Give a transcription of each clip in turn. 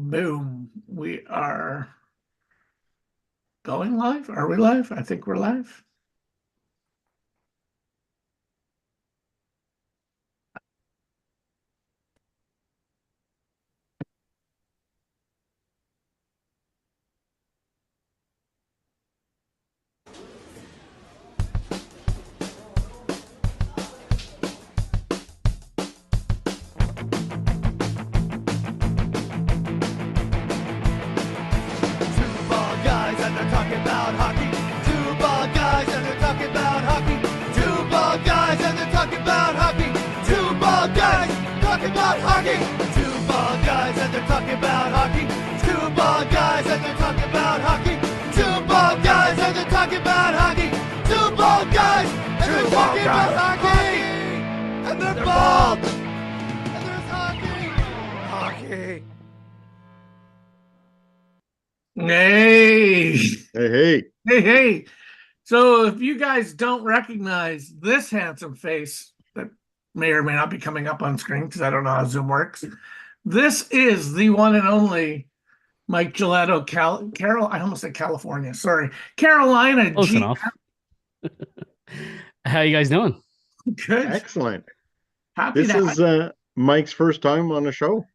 Boom. We are going live. Are we live? I think we're live. Hey, Hey. hey. So if you guys don't recognize this handsome face that may or may not be coming up on screen because I don't know how Zoom works, this is the one and only Mike Giletto, I almost said California. Sorry, Carolina Close GM. enough. How you guys doing? Good. Excellent. Happy This to is Mike's first time on the show.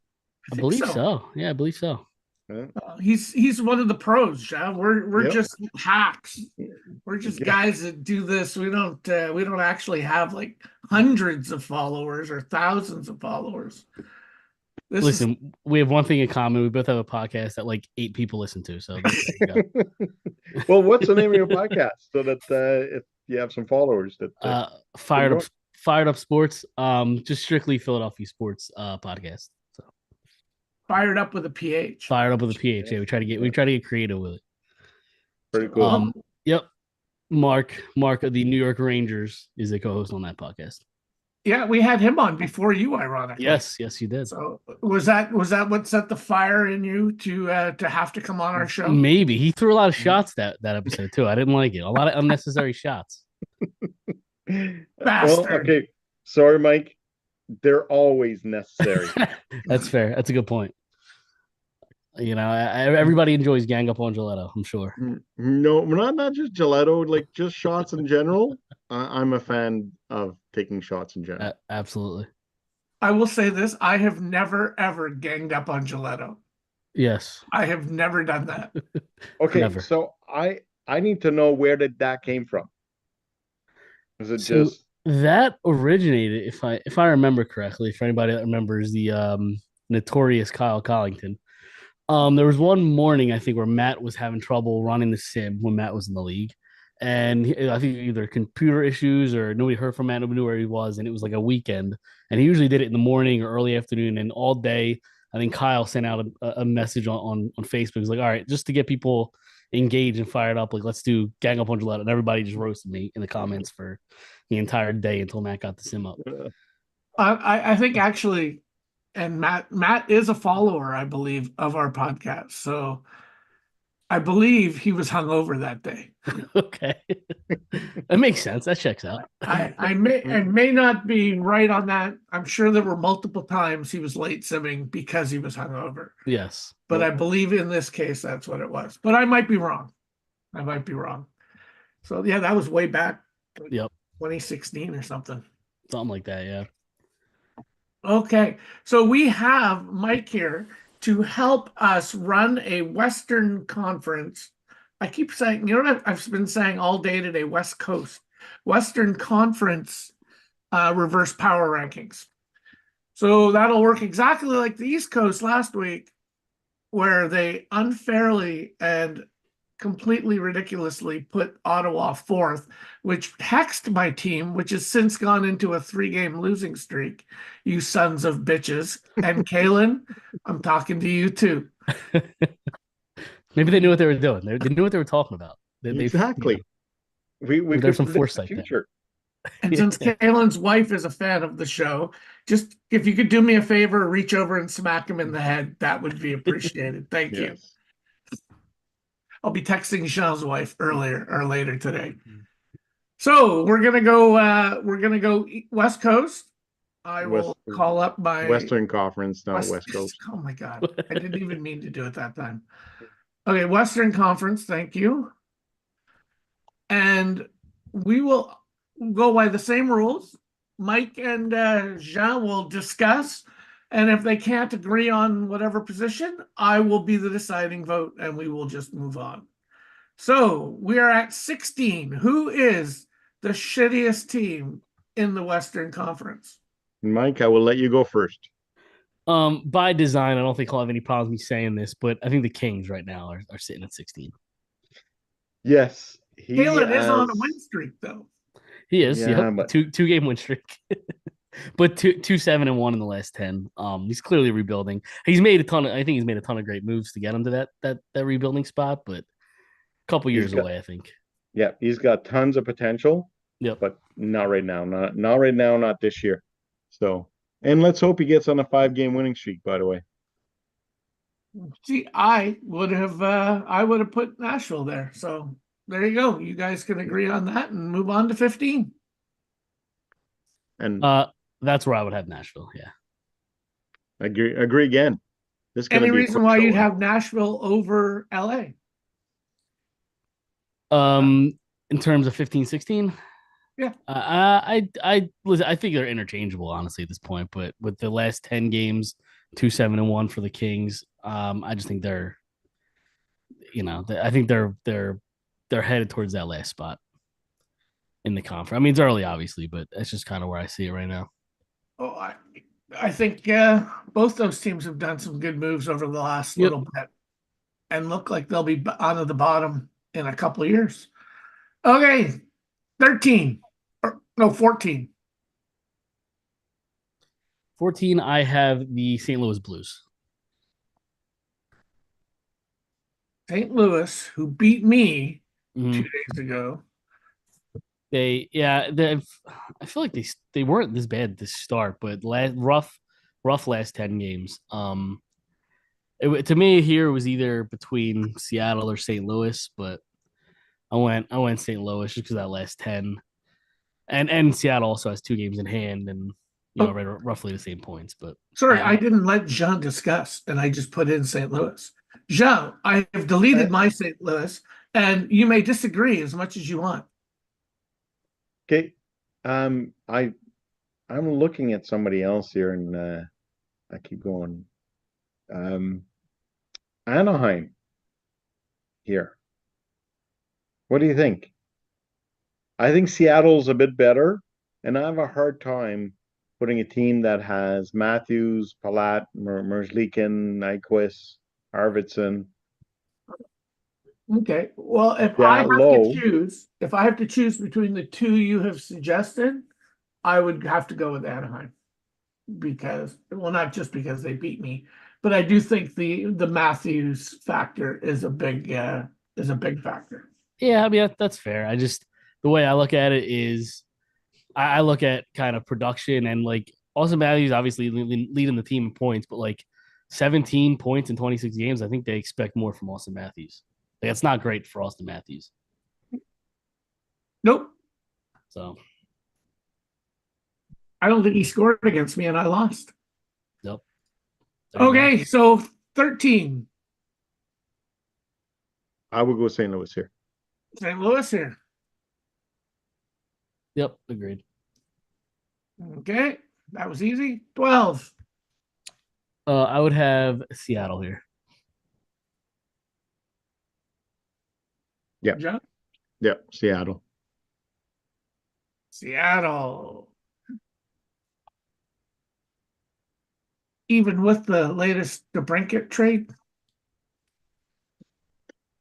I think believe so. so. Yeah, I believe so. He's one of the pros, John. We're Yep. just hacks. We're just Yeah. guys that do this. We don't actually have like hundreds of followers or thousands of followers. Listen, we have one thing in common. We both have a podcast that like 8 people listen to. So there you go. Well, what's the name of your podcast so that if you have some followers that Fired Up Sports. Just strictly Philadelphia sports podcast. So Fired Up with a PH. Fired Up with a PH. Yeah, we try to get creative with it. Pretty cool. Yep. Mark of the New York Rangers is a co-host on that podcast. Yeah, we had him on before you, ironically. Yes, you did. So was that what set the fire in you to have to come on our show? Maybe he threw a lot of shots that episode too. I didn't like it. A lot of unnecessary shots. Bastard. Well, okay. Sorry, Mike. They're always necessary. That's fair. That's a good point. You know, everybody enjoys gang up on Giletto, I'm sure. No, not just Giletto, like just shots in general. I'm a fan of taking shots in general. Absolutely. I will say this: I have never ever ganged up on Giletto. Yes, I have never done that. Okay, never. So I need to know where did that came from? Is it just that originated, if I remember correctly, for anybody that remembers the notorious Kyle Collington. There was one morning I think where Matt was having trouble running the sim when Matt was in the league, and I think either computer issues or nobody heard from Matt, nobody knew where he was, and it was like a weekend, and he usually did it in the morning or early afternoon, and all day. I think Kyle sent out a message on Facebook. He's like, all right, just to get people engaged and fired up, like let's do gang up on Gillette, and everybody just roasted me in the comments for the entire day until Matt got the sim up. I think actually, and Matt is a follower, I believe, of our podcast. So I believe he was hungover that day. Okay. That makes sense. That checks out. I may not be right on that. I'm sure there were multiple times he was late simming because he was hungover. Yes. But I believe in this case that's what it was. But I might be wrong. So yeah, that was way back. Yep. 2016 or something. Something like that, yeah. Okay, so we have Mike here to help us run a Western Conference. I keep saying, you know what I've been saying all day today, West Coast. Western Conference reverse power rankings. So that'll work exactly like the East Coast last week, where they unfairly and completely ridiculously put Ottawa fourth, which hexed my team, which has since gone into a 3-game losing streak. You sons of bitches. And Kalen, I'm talking to you too. Maybe they knew what they were doing. They knew what they were talking about. Exactly. We there's some foresight there. And since Kalen's wife is a fan of the show, just if you could do me a favor, reach over and smack him in the head, that would be appreciated. Thank you. I'll be texting Jean's wife earlier or later today. So we're gonna go West Coast. I West will call up my Western Conference, not West. West Coast. Oh my God. I didn't even mean to do it that time. Okay, Western Conference, thank you. And we will go by the same rules. Mike and Jean will discuss. And if they can't agree on whatever position, I will be the deciding vote and we will just move on. So we are at 16. Who is the shittiest team in the Western Conference? Mike, I will let you go first. By design, I don't think I'll have any problems me saying this, but I think the Kings right now are sitting at 16. Yes, he Kalen is on a has. win streak, though. He is, Yeah, yep. but Two game win streak. But 2-7-1 in the last 10. He's clearly rebuilding. I think he's made a ton of great moves to get him to that rebuilding spot, but a couple he's years got. away, I think. Yeah, he's got tons of potential, Yep. but not right now. Not right now. Not this year. So, and let's hope he gets on a 5-game winning streak. By the way. See, I would have put Nashville there. So there you go. You guys can agree on that and move on to 15. And That's where I would have Nashville. Yeah. agree again. This is going Any to be a reason quick why show. you'd have Nashville over LA? In terms of 15-16, Yeah. listen, I think they're interchangeable, honestly, at this point. But with the last 10 games, 2-7-1 for the Kings, I just think I think they're headed towards that last spot in the conference. I mean, it's early, obviously, but that's just kind of where I see it right now. Oh, I think both those teams have done some good moves over the last Yep. little bit and look like they'll be on the bottom in a couple of years. Okay, 13. No, 14. 14, I have the St. Louis Blues. St. Louis, who beat me Mm-hmm. 2 days ago. I feel like they weren't this bad to start, but rough last 10 games. To me here it was either between Seattle or St. Louis, but I went St. Louis just because that last 10, and Seattle also has 2 games in hand and roughly the same points. But Sorry, I didn't let Jean discuss, and I just put in St. Louis. Jean, I have deleted my St. Louis, and you may disagree as much as you want. Okay. I'm looking at somebody else here, and I keep going. Anaheim here. What do you think? I think Seattle's a bit better, and I have a hard time putting a team that has Matthews, Palat, Merzlikin, Nyquist, Arvidsson Okay. Well, that low. if I have to choose between the two you have suggested, I would have to go with Anaheim because, well, not just because they beat me, but I do think the Matthews factor is a big factor. yeah, I mean that's fair. I just the way I look at it is I look at kind of production and like Austin Matthews obviously leading the team in points, but like 17 points in 26 games, I think they expect more from Austin Matthews. Like, it's not great for Austin Matthews. Nope. So I don't think he scored against me and I lost. nope. Okay, so 13. I would go St. Louis here. St. Louis here. Yep, agreed. Okay, that was easy. 12. I would have Seattle here. Yeah. John? Yeah, Seattle. Seattle. Even with the latest DeBrincat trade?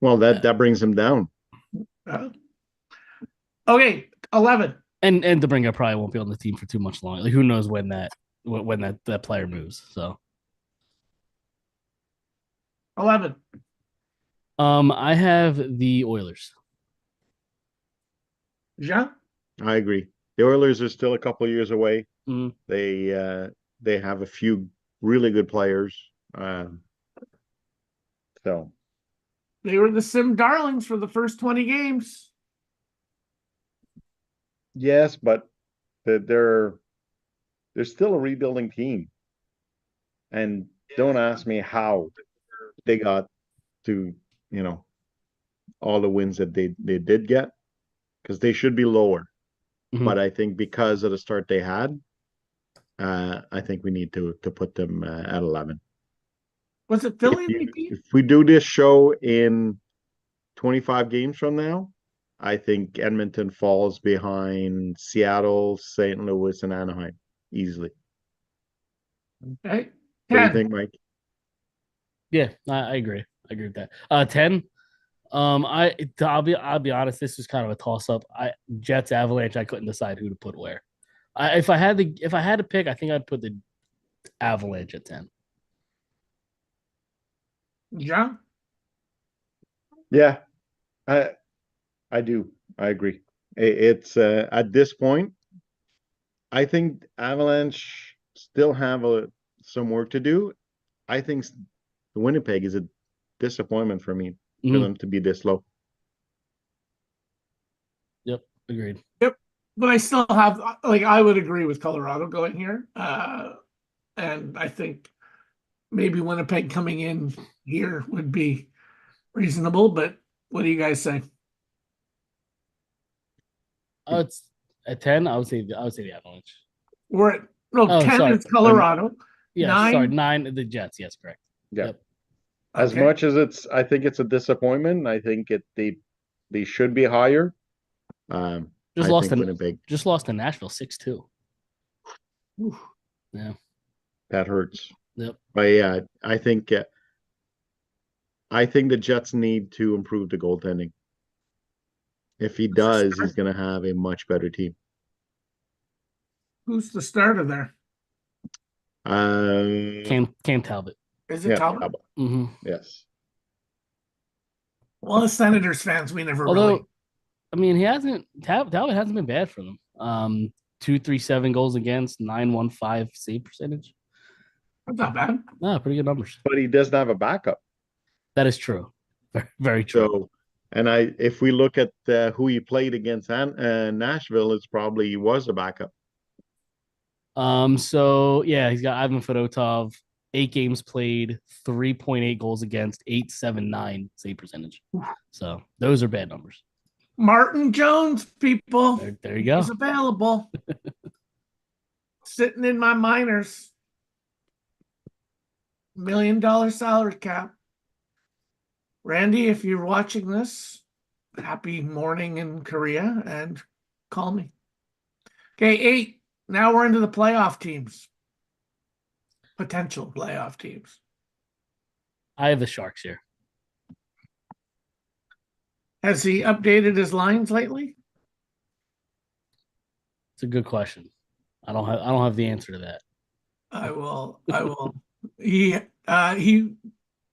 Well, that brings them down. Okay, 11. And DeBrincat probably won't be on the team for too much longer. Like who knows when that player moves. So 11. I have the Oilers. Jean? I agree. The Oilers are still a couple years away. Mm. They have a few really good players. So They were the Sim Darlings for the first 20 games. yes, but they're they're still a rebuilding team. And don't ask me how they got to, all the wins that they did get, because they should be lower. Mhm. But I think because of the start they had, I think we need to put them at 11. Was it Philly they beat? If we do this show in 25 games from now, I think Edmonton falls behind Seattle, St. Louis, and Anaheim easily. Okay. What do you 10. think, Mike? Yeah, I agree. I agree with that. 10. I'll be honest. This was kind of a toss up. Jets Avalanche. I couldn't decide who to put where. If I had to pick, I think I'd put the Avalanche at 10. John? Yeah, I do. I agree. It's at this point, I think Avalanche still have some work to do. I think Winnipeg is a disappointment for me for Mhm. them to be this low. Yep, agreed. Yep. But I still have, like, I would agree with Colorado going here. And I think maybe Winnipeg coming in here would be reasonable. But what do you guys say? It's at 10. I would say the Avalanche. We're at, no, Oh, 10 sorry. is Colorado. Yes, sorry. 9. 9, the Jets. Yes, correct. Yeah. Yep. As Okay. much as I think it's a disappointment. I think they should be higher. Just I lost think to Winnipeg, just lost to Nashville 6-2. Oof. Yeah. that hurts. Yep. But yeah, I think the Jets need to improve the goaltending. If he does, he's going to have a much better team. Who's the starter there? Cam Talbot. Is it Yeah, Talbot? Talbot. Mm-hmm. Yes. Well, as Senators fans, we never Although, really. I mean, Talbot hasn't been bad for them. 237 goals against, 915 save percentage. That's not bad. No, pretty good numbers. But he doesn't have a backup. That is true. Very, very true. So, and if we look at who he played against Nashville, it's probably he was a backup. So yeah, he's got Ivan Fedotov, 8 games played, 3.8 goals against, 879 save percentage. So those are bad numbers. Martin Jones, people. There you go. He's available. Sitting in my minors. $1 million salary cap. Randy, if you're watching this, happy morning in Korea and call me. Okay, 8. Now we're into the playoff teams. Potential playoff teams. I have the Sharks here. Has he updated his lines lately? It's a good question. I don't have the answer to that. I will.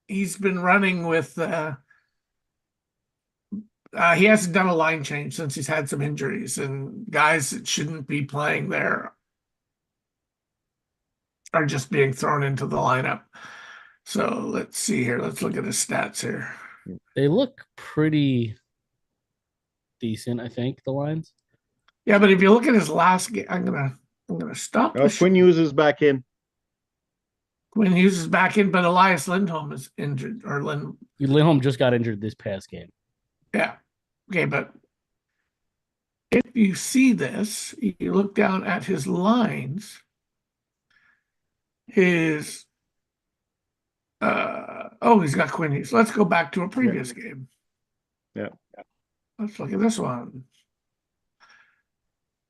He's been running with he hasn't done a line change since he's had some injuries, and guys that shouldn't be playing there are just being thrown into the lineup. So let's see here. Let's look at his stats here. They look pretty decent, I think, the lines. Yeah, but if you look at his last game, I'm gonna stop. Quinn Hughes is back in. Quinn Hughes is back in, but Elias Lindholm is injured. Or Lindholm just got injured this past game. Yeah. Okay, but if you see this, you look down at his lines, he's got Quinn Hughes. Let's go back to a previous game. Yeah. Let's look at this one.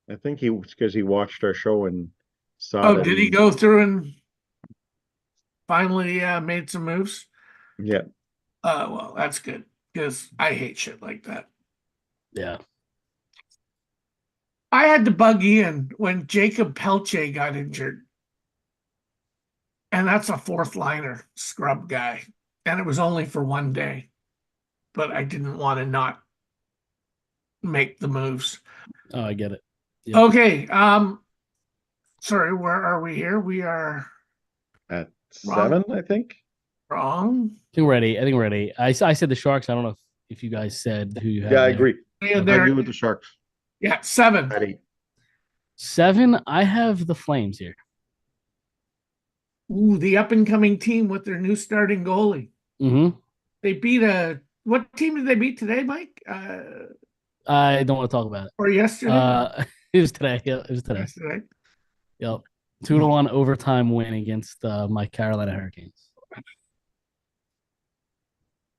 I think because he watched our show and saw. Oh, did he go through and finally made some moves? Yeah. Well, that's good because I hate shit like that. Yeah. I had to bug Ian when Jacob Pelche got injured. And that's a fourth liner scrub guy. And it was only for one day. But I didn't want to not make the moves. Oh, I get it. Yep. Okay. Sorry, where are we here? We are at 7, I think. Wrong. I think we're at 8. I said the Sharks. I don't know if you guys said who you had. Yeah, I agree. Yeah, I agree with the Sharks. Yeah, 7. At 8. 7, I have the Flames here. Ooh, the up and coming team with their new starting goalie. Mm-hmm. They beat what team did they beat today, Mike? I don't want to talk about it. Or yesterday? It was today. Yeah, it was today. Yesterday. Yep. 2-1 overtime win against my Carolina Hurricanes.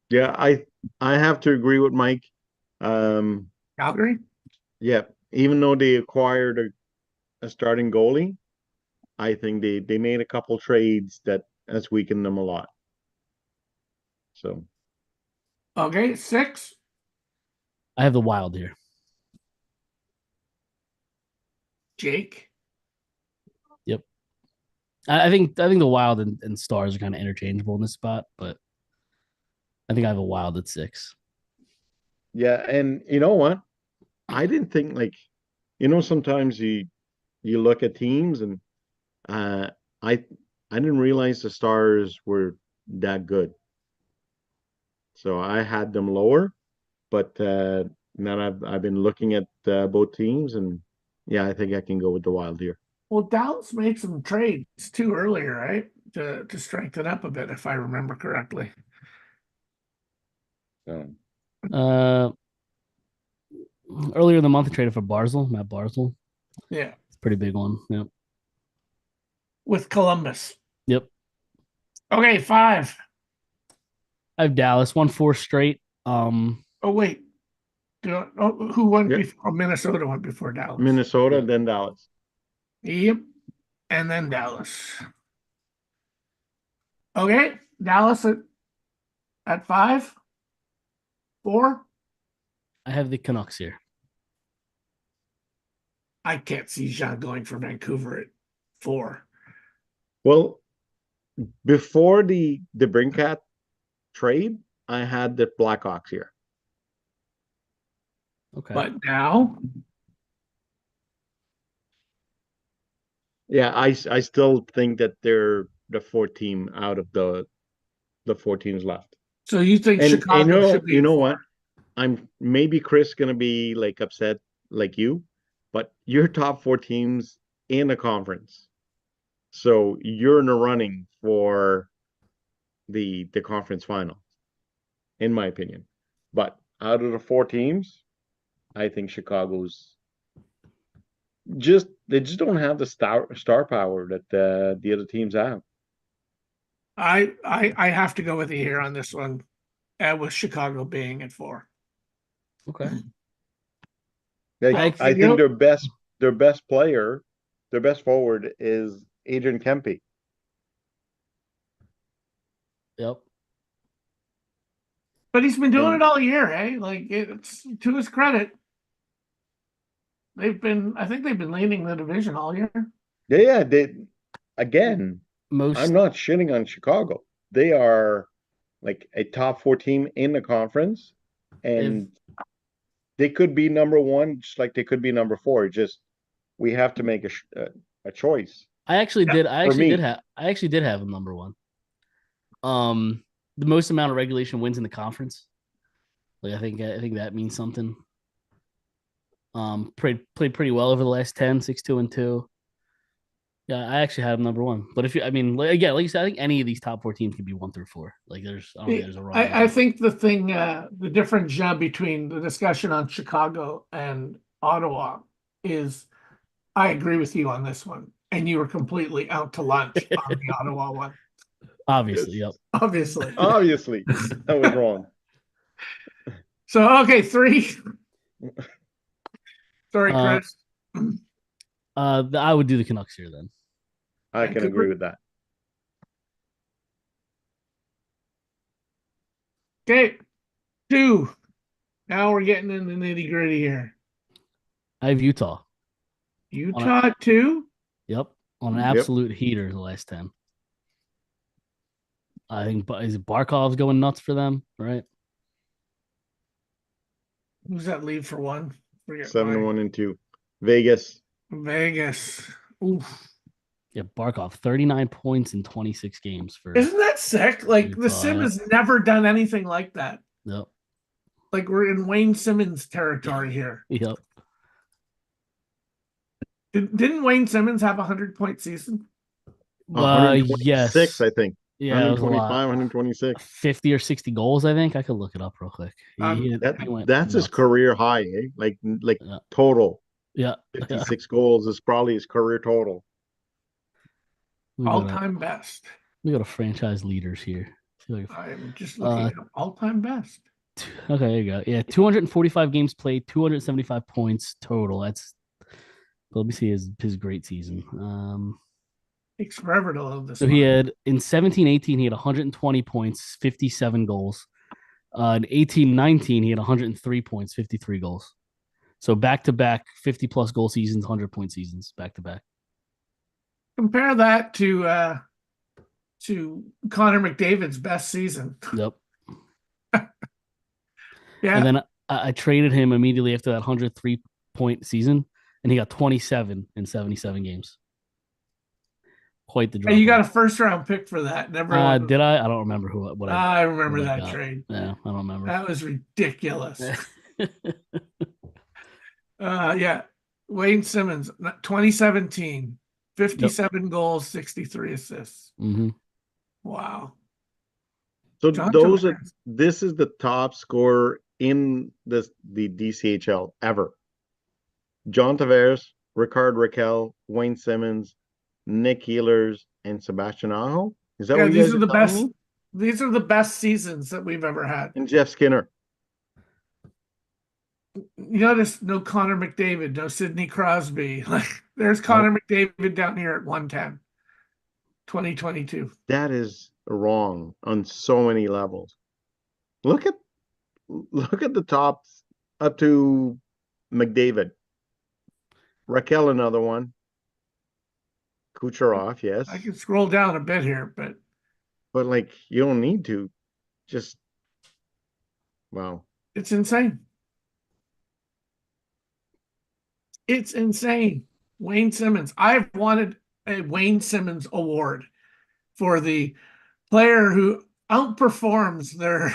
Yeah, I have to agree with Mike. Um, Calgary? yeah, even though they acquired a starting goalie, I think they made a couple trades that has weakened them a lot. So Okay, 6. I have the Wild here. Jake. Yep. I think the Wild and Stars are kind of interchangeable in this spot, but I think I have a Wild at 6. yeah, and you know what? I didn't think like sometimes you look at teams and uh I I didn't realize the Stars were that good. So I had them lower, but now I've been looking at both teams and yeah, I think I can go with the Wild here. Well, Dallas made some trades too earlier, right? To strengthen up a bit, if I remember correctly. So, Uh, Earlier in the month, I traded for Matt Barzal. Yeah. It's a pretty big one. Yep. With Columbus. Yep. Okay, 5. I have Dallas won 4 straight. Oh, wait. Who went yeah, before? Minnesota went before Dallas. Minnesota, Yep. then Dallas. Yep. And then Dallas. Okay, Dallas at 5. 4. I have the Canucks here. I can't see Jean going for Vancouver at 4. Well, before the Brinkat trade, I had the Blackhawks here. Okay. But now, Yeah, I still think that they're the fourth team out of the four teams left. so you think And Chicago should be you at know 4? what? I'm maybe Chris gonna be like upset like you, but your top four teams in the conference. So you're in the running for the conference final, in my opinion. But out of the four teams, I think Chicago's they just don't have the star power that the other teams have. I have to go with you here on this one, with Chicago being at 4. Okay. Like I I You think know, their best player, their best forward is Adrian Kempe. Yep. but he's been doing it And all year, eh? Like it's to his credit. I think they've been leading the division all year. yeah, they again, I'm Most not shitting on Chicago. They are like a top four team in the conference, they've and they could be number one, just like they could be number four. Just we have to make a choice. Yeah. For me, I actually did have them number 1. The most amount of regulation wins in the conference. Like I think that means something. Played pretty well over the last 10, 6-2 and 2. Yeah, I actually have them number 1. But if you, I mean, again, like you said, I think any of these top 4 teams can be 1 through 4. Like I don't think there's a wrong I answer. think the difference between the discussion on Chicago and Ottawa is I agree with you on this one, and you were completely out to lunch on the Ottawa one, Obviously, yes, yep. obviously. obviously, I was wrong. So okay, 3. Sorry, Uh, Chris. I would do the Canucks here then. I can agree Vancouver. with that. Okay, 2. Now we're getting in the nitty gritty here. I have Utah. On a, Utah at 2. yep, on an Yep. absolute heater the last 10. I think is Barkov's going nuts for them, right? Who's that leave for 1? Forget 7, my 1, and 2. Vegas. Vegas. Oof. Yeah, Barkov, 39 points in 26 games for Isn't that sick? Like the Utah. Sim Yep. has never done anything like that. Yep. Like we're in Wayne Simmons territory here. Yep. Didn't Wayne Simmons have a 100-point season? 126, Yes. I think. Yeah, it was a lot. 125, 126. 50 or 60 goals, I think. I could look it up real quick. Um, He went That's his nuts. career high, eh? Like Yeah. total. Yeah. Yeah. 56 goals is probably his career total. We go to all-time best. franchise leaders here. I'm just looking Uh at all-time best. okay, there you go. Yeah, 245 games played, 275 points total. That's let me see his great season. Takes forever to load this So he one. had in 17-18, he had 120 points, 57 goals. In 18-19, he had 103 points, 53 goals. So back to back 50 plus goal seasons, 100-point seasons, back to back. Compare that to Connor McDavid's best season. Yep. And Yeah. then I traded him immediately after that 103-point season, and he got 27 in 77 games. Quite the And drop you got off. a first round pick for that. And everyone, Did I? I don't remember I what remember I that got. trade. Yeah, I don't remember. That was ridiculous. Yep. Yeah. Wayne Simmons, 2017, 57 goals, 63 assists. Mm-hmm. Wow. So John this is the top scorer in the DCHL ever. John Tavares, Ricard Raquel, Wayne Simmons, Nick Healers, and Sebastian Aho. Is that Yeah, what you these guys are are the telling best. me? These are the best seasons that we've ever had. And Jeff Skinner. You notice no Connor McDavid, no Sidney Crosby. Like there's Nope. Connor McDavid down here at 110, 2022. That is wrong on so many levels. Look at look at the tops up to McDavid. Raquel, another one. Kucherov, I yes. can scroll down a bit here, but But like you don't need to. Just wow. it's insane. It's insane. Wayne Simmons. I've wanted a Wayne Simmons award for the player who outperforms their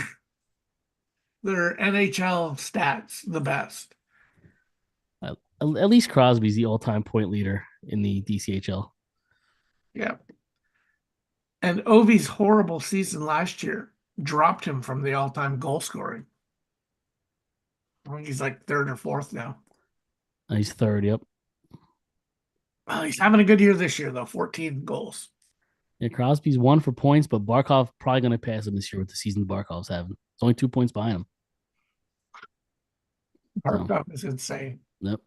NHL stats the best. At least Crosby's the all-time point leader in the DCHL. Yeah. And Ovi's horrible season last year dropped him from the all-time goal scoring. I think he's like third or fourth now. He's third. Yep. Well, he's having a good year this year, though. 14 goals. Yeah, Crosby's one for points, but Barkov probably going to pass him this year with the season Barkov's having. It's only 2 points behind him. So, Barkov is insane. yep.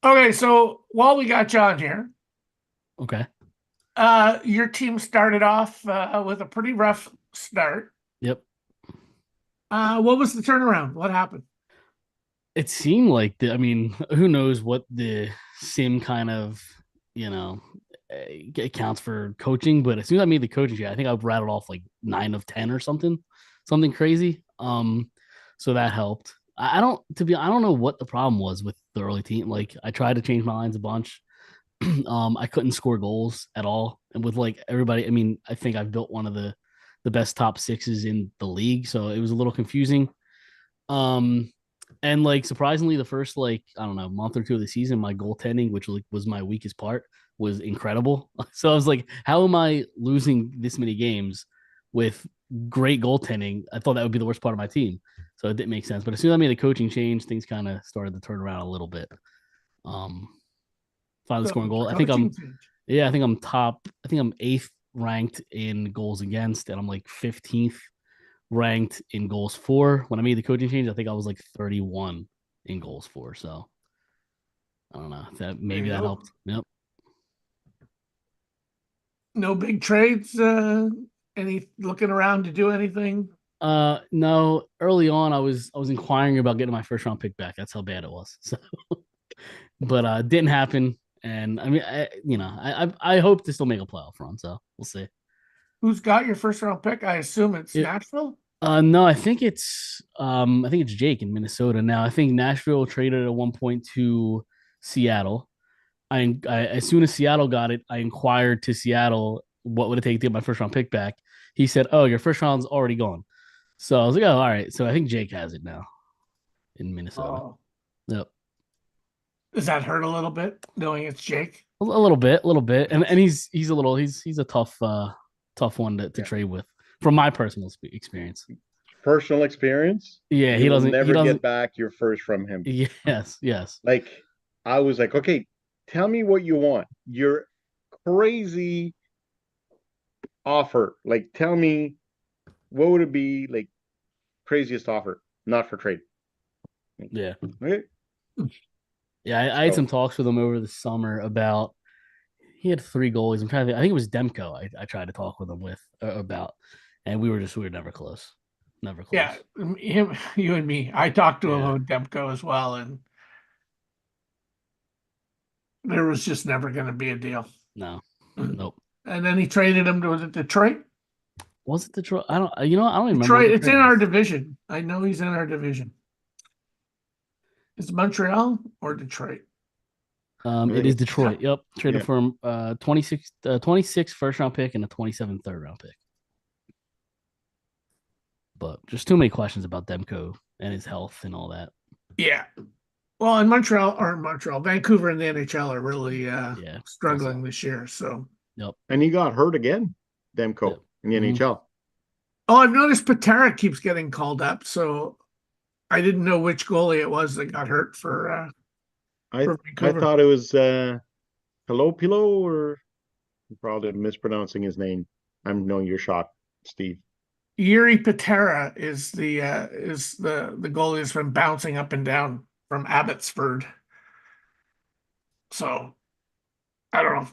Okay, so while we got John here, Okay. your team started off with a pretty rough start. Yep. What was the turnaround? What happened? It seemed like I mean, who knows what the sim kind of, you know, accounts for coaching, but as soon as I made the coaching sheet, I think I rattled off like 9 of 10 or something crazy. So that helped. I don't know what the problem was with the early team. Like I tried to change my lines a bunch. I couldn't score goals at all. And with like everybody, I mean, I think I've built one of the best top sixes in the league. So it was a little confusing. Um, and like surprisingly, the first like I don't know month or two of the season, my goaltending, which like, was my weakest part, was incredible. So I was like, how am I losing this many games with great goaltending? I thought that would be the worst part of my team. So it didn't make sense. But as soon as I made the coaching change, things kind of started to turn around a little bit. Um, Finally So scoring goals. coaching change. I think I'm top. I think I'm eighth ranked in goals against, and I'm like 15th ranked in goals for. When I made the coaching change, I think I was like 31 in goals for. So I don't know. That There maybe you that go. helped. Yep. No big trades. Any looking around to do anything? No. Early on, I was inquiring about getting my first round pick back. That's how bad it was. So, but didn't happen. And I mean, I hope to still make a playoff run. So we'll see. Who's got your first round pick? I assume it's It, Nashville. no, I think it's Jake in Minnesota now. I think Nashville traded at one point to Seattle. As soon as Seattle got it, I inquired to Seattle what would it take to get my first round pick back. He said, "Oh, your first round's already gone." So I was like, "Oh, all right." So I think Jake has it now in Minnesota. Oh, Yep. Does that hurt a little bit knowing it's Jake? A little bit, and he's a little he's a tough one to Yeah. trade with from my personal experience. Personal experience, Yeah, you will he never get doesn't. back your first from him. Yes, yes, Like, I was like, okay, tell me what you want. Your crazy offer. Like, tell me what would it be like craziest offer, not for trade. yeah, Okay. yeah. I had So some talks with him over the summer about. He had three goalies. I'm trying to think. I think it was Demko. I tried to talk with him with about, and we were never close, never Yeah, close. him, you and me. I talked to him Yeah, about Demko as well, and there was just never going to be a deal. no, And nope. then he traded him to, was it Detroit? Was it Detroit? I don't. You know, I don't even remember what Detroit. the It's trade in our was. division. I know he's in our division. Is it Montreal or Detroit? I It think is it's Detroit. Yep, traded yeah. for him 26 first round pick and a 27 third round pick. But just too many questions about Demko and his health and all that. Yeah. Well, in Montreal, Vancouver and the NHL are really Yeah, struggling also. this year. So, Yep, And he got hurt again, yep. Demko, in the Hmm. NHL. oh, I've noticed Patera keeps getting called up. So I didn't know which goalie it was that got hurt I for I Vancouver. thought it was Hello Pilo, or I'm probably mispronouncing his name. I'm knowing you're shocked, Steve. Yuri Patera is the goalie that's been bouncing up and down from Abbotsford. So I don't know.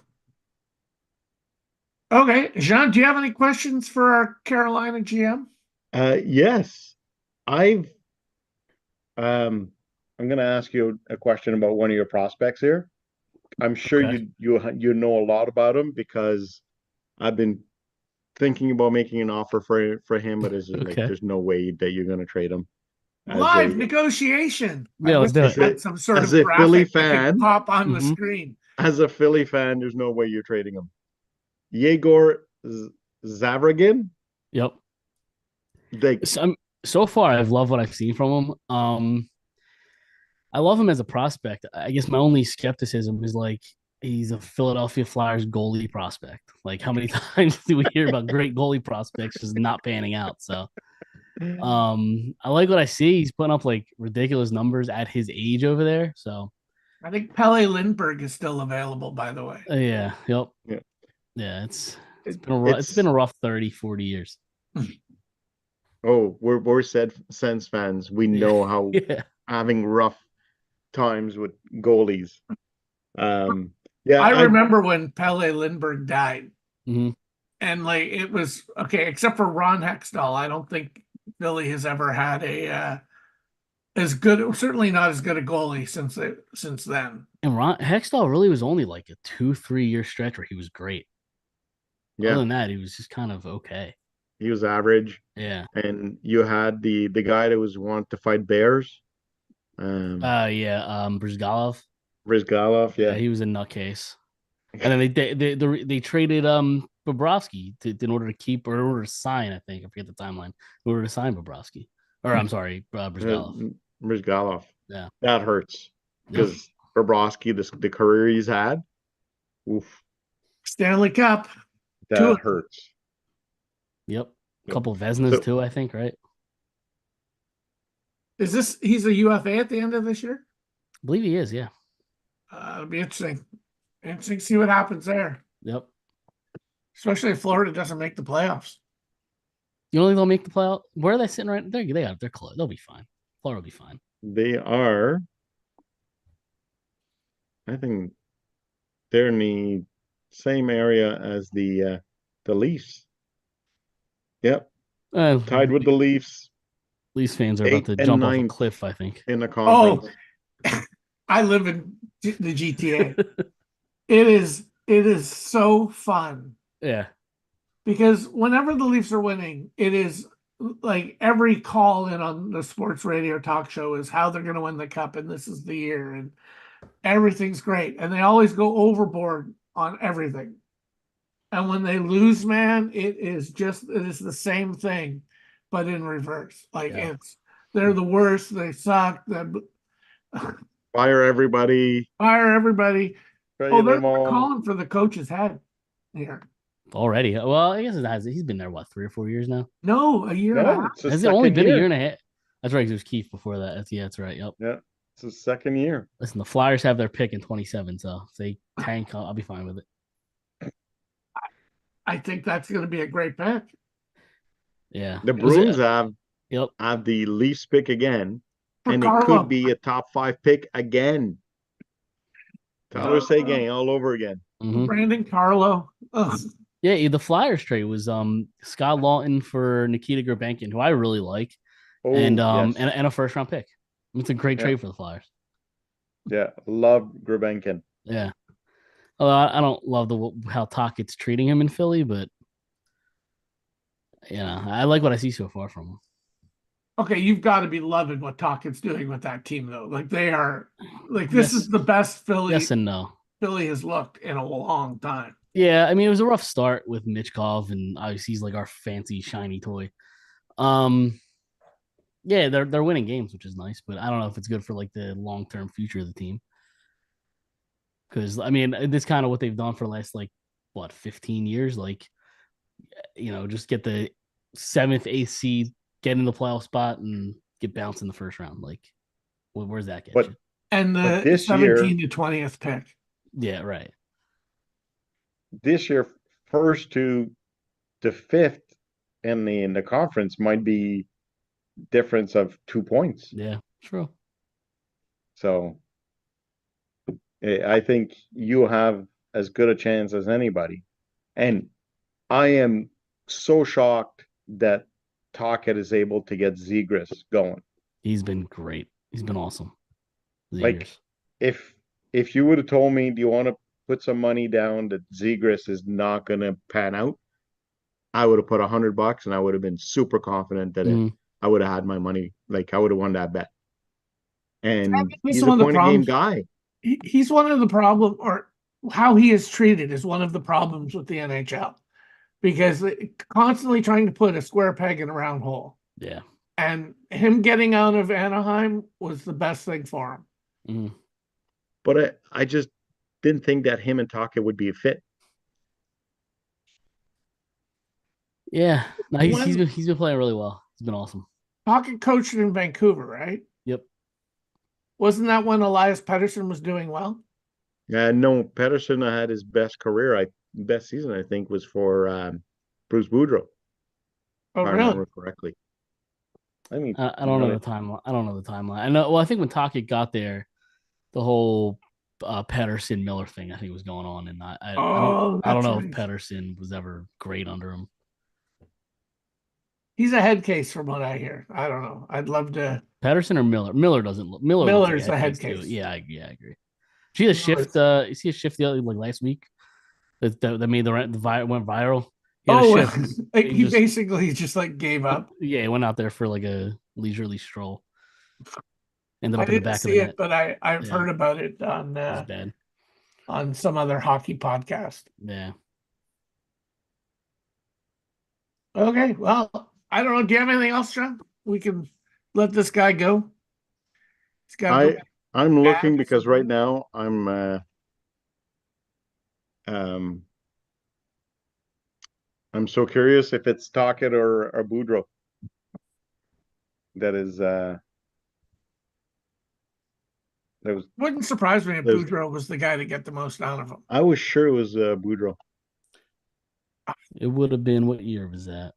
Okay, Jean, do you have any questions for our Carolina GM? Yes. I've I'm gonna ask you a question about one of your prospects here. I'm sure Okay. you know a lot about him because I've been thinking about making an offer for him, but is it like Okay. there's no way that you're gonna trade him as Live a negotiation. I Yeah, let's wish do I as it. a had some sort as of a Philly graphic that could fan, pop on the Hmm. screen. as a Philly fan, there's no way you're trading him. Yegor Zavragin, Yep. like So far, I've loved what I've seen from him. I love him as a prospect. I guess my only skepticism is like he's a Philadelphia Flyers goalie prospect. Like how many times do we hear about great goalie prospects just not panning out? So I like what I see. He's putting up like ridiculous numbers at his age over there. So I think Pele Lindbergh is still available, by the way. yeah, yep. yeah, Yeah, It, it's been it's a rough 30, 40 years. oh, we're said Sens fans. We Yeah. know how Yeah. having rough times with goalies. Um, yeah, I I remember when Pele Lindbergh died, Hmm. and like it was okay, except for Ron Hextall. I don't think Philly has ever had a as good, certainly not as good a goalie since then. And Ron Hextall really was only like a 2, 3 year stretch where he was great. Other yeah, than that, he was just kind of okay. he was average, Yeah. and you had the guy that was want to fight bears, Yeah. Brizgalov. Rizgalov. Yeah, Yeah, he was a nutcase. And then they traded Bobrovsky in order to keep or in order to sign. I think I forget the timeline. In order to sign Bobrovsky, or I'm sorry, uh, Brizgalov. Rizgalov. Yeah. That hurts Yep. because Bobrovsky, the career he's had, oof, Stanley Cup, two that of them. hurts. Yep. Yep. Couple Vesnas So too, I think, right? Is this he's a UFA at the end of this year? I believe he is. Yeah. It'll be interesting. Interesting to see what happens there, Yep. especially if Florida doesn't make the playoffs. You don't think they'll make the playoff? Where are they sitting right? They're close. They'll be fine. Florida will be fine. they are, I think they're in the same area as the Leafs. Yep, tied with the Leafs, Leafs fans are about eighth to and jump off a ninth cliff. I think. in the Oh, conference. I live in the GTA. It is so fun Yeah. because whenever the Leafs are winning, it is like every call in on the sports radio talk show is how they're going to win the cup and this is the year and everything's great and they always go overboard on everything. And when they lose, man, it is the same thing, but in reverse. Like Yeah. they're the worst. They suck. Fire everybody, Fire everybody. Oh, trade they're them all. calling for the coach's head here. Already. Well, I guess it has. He's been there what 3 or 4 years now. No, a year and a No, half. it's the Has it only second been a year year. and a half? That's right. 'Cause it was Keith before that. That's right. Yep. Yeah, it's the second year. Listen, the Flyers have their pick in 27, so if they tank, I'll be fine with it. I think that's going to be a great pick Yeah. The Was it? Bruins Yep. have the Leafs pick again, for and it could Carlo. be a top 5 pick again. Tyler Seguin all over again. Mm-hmm. Brandon Carlo. Ugh. Yeah, the Flyers trade was Scott Lawton for Nikita Grabenkin, who I really like, and Oh yes, and a first round pick. It's a great yeah, trade for the Flyers. yeah. Love Grabenkin. Yeah. Although I don't love how Tocchet's treating him in Philly, but I like what I see so far from him. Okay, you've got to be loving what Tocchet's doing with that team, though. Like they are, like this is Yes, the best yes and no. Philly has looked in a long time. Yeah, I mean it was a rough start with Mitchkov, and obviously he's like our fancy shiny toy. Um, yeah, they're winning games, which is nice, but I don't know if it's good for like the long term future of the team. Because I mean, this kind of what they've done for the last like what 15 years. Like, just get the seventh, eighth seed, get in the playoff spot, and get bounced in the first round. Like, where's that get But you? And but the this year, 17 to 20th pick. Yeah, right. this year, first to fifth in the conference might be difference of 2 points. Yeah, true. So I think you have as good a chance as anybody. And I am so shocked that Tocchet is able to get Zegras going. He's been great. He's been awesome. Like Zegers. if if you would have told me, do you want to put some money down that Zegras is not going to pan out? I would have put $100 and I would have been super confident that Mm, I would have had my money. Like I would have won that bet. And He's he's some a of the point of game problems. guy. He's one of the problem, or how he is treated is one of the problems with the NHL because constantly trying to put a square peg in a round hole. yeah. And him getting out of Anaheim was the best thing for him. Mm. But I just didn't think that him and Taka would be a fit. Yeah. No, When he's been playing really well. He's been awesome. Pocket coached in Vancouver, right? Yep. Wasn't that when Elias Pettersson was doing well? No, Pedersen had his best season, I think, was for Bruce Boudreau, Oh, if I really? remember correctly. I mean, I I'm don't know gonna the timeline. I don't know the timeline. I know. Well, I think when Tocchet got there, the whole Pedersen Miller thing I think was going on, and Oh, I don't that's know if right. Pedersen was ever great under him. He's a head case from what I hear. I don't know. I'd love to. Pedersen or Miller? Miller looks like a Miller's a head head case too. case. Yeah, I agree. See the shift. Miller's. You see a shift the other like last week that made went viral. He had a Oh, shift. like He he just basically just like gave up. yeah, he went out there for like a leisurely stroll. Ended I up in the didn't back of the see it, net. but I've Yeah, heard about it it was bad. on some other hockey podcast. Yeah. Okay, well, I don't know. Do you have anything else, John? We can let this guy go. He's got to go I I'm back looking or because right something. now um I'm so curious if it's Tocchet or Boudreau. That is that was Wouldn't surprise me if that was Boudreaux was the guy to get the most out of him. I was sure it was Boudreau. It would have been what year was that?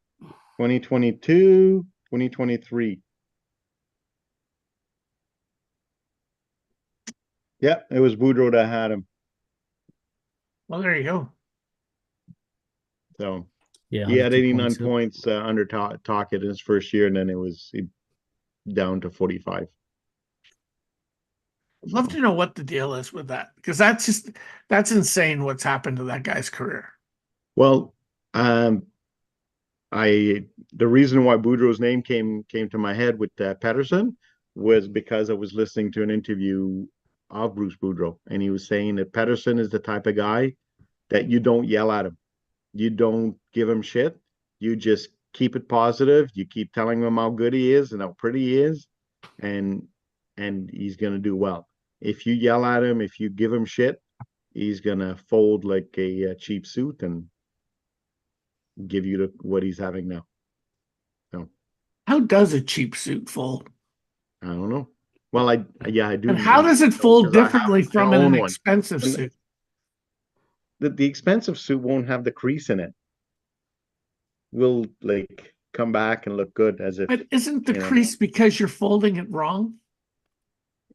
2022, 2023. Yeah, it was Boudreau that had him. Well, there you go. So Yeah, he had 102 89 points. Yep. points under Tocchet in his first year, and then it was down to 45. I'd love to know what the deal is with that because that's insane what's happened to that guy's career. Well, um, I the reason why Boudreau's name came to my head with Pedersen was because I was listening to an interview of Bruce Boudreau, and he was saying that Pedersen is the type of guy that you don't yell at him, you don't give him shit, you just keep it positive, you keep telling him how good he is and how pretty he is, and and he's gonna do well. if you yell at him, if you give him shit, he's gonna fold like a cheap suit and give you what he's having now. So How does a cheap suit fold? I don't know. Well, I do And how does it know fold because differently I from an own one. expensive And suit? the expensive suit won't have the crease in it. Will like come back and look good as if, But isn't the you know. crease because you're folding it wrong?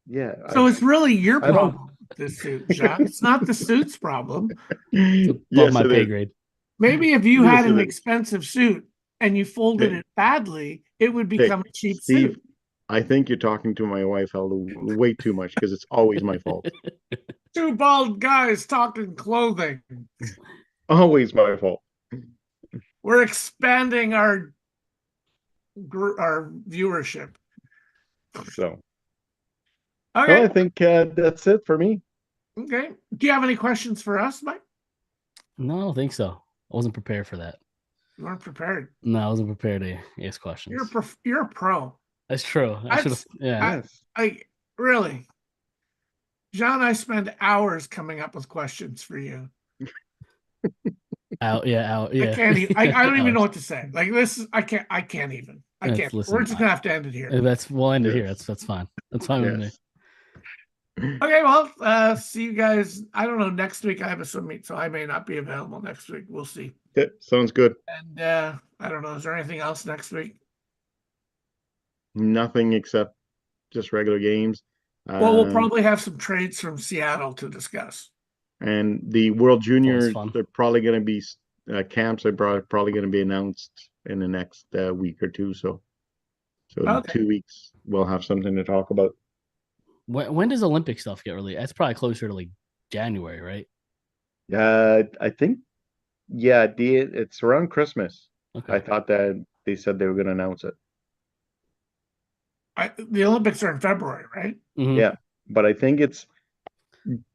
Yeah, So it's really your I don't. problem with this suit, John. It's not the suit's problem. It's above Yes, my it pay is. grade. Maybe if you Yes, had it an is. expensive suit and you folded Okay, it badly, it would okay, become a cheap Steve. suit. I think you're talking to my wife way too much because it's always my fault. Two bald guys talking clothing. Always my fault. We're expanding our viewership. So, well, Okay. I think that's it for me. Okay. Do you have any questions for us, Mike? No, I don't think so. I wasn't prepared for that. You weren't prepared. No, I wasn't prepared to ask You're questions. you're a pro. That's true. I should have. That's Yeah. I, Yes. I really, John. I spend hours coming up with questions for you. Out. Yeah. Out. I Yeah. can't even. I don't even know Hours. what to say. Like this is. I can't. I can't even. I can't. We're Listen. just gonna have to end it here. We'll end it here. Yes. That's fine. That's fine with me. Yes. Okay. Well, see you guys. I don't know. Next week I have a swim meet, so I may not be available next week. We'll see. Okay, sounds good. And I don't know. Is there anything else next week? Nothing except just regular games. Well, we'll Um, probably have some trades from Seattle to discuss. and the World Always Juniors, fun. they're probably going to be camps are probably going to be announced in the next week or two. So in Okay. 2 weeks, we'll have something to talk about. When does Olympic stuff get released? That's probably closer to like January, right? I think, yeah, it's around Christmas. Okay. I thought that they said they were going to announce it. The Olympics are in February, right? Mhm. Yeah, but I think it's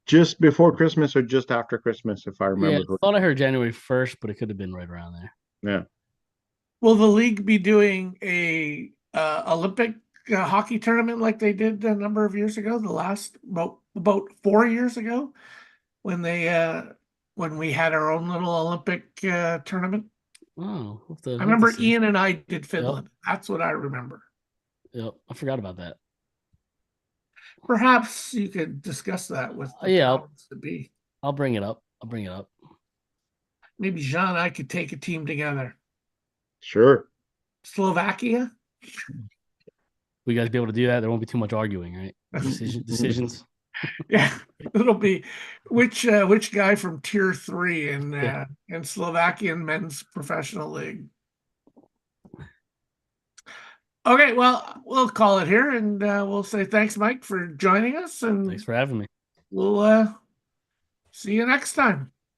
just before Christmas or just after Christmas, if I Yeah, remember I correctly. thought I heard January 1st, but it could have been right around there. Yeah. Will the league be doing a Olympic hockey tournament like they did a number of years ago? The last about 4 years ago, when when we had our own little Olympic tournament. Oh, I we'll have to remember see. Ian and I did Yep. Finland. That's what I remember. Yep. I forgot about that. Perhaps you could discuss that with the Yeah, powers to be. I'll bring it up. I'll bring it up. Maybe Jean and I could take a team together. Sure. Slovakia? Will you guys be able to do that? There won't be too much arguing, right? Decisions. Yeah, it'll be which guy from tier 3 in Slovakian men's professional league. Okay, well, we'll call it here and we'll say thanks, Mike, for joining us, and Thanks for having me. we'll see you next time.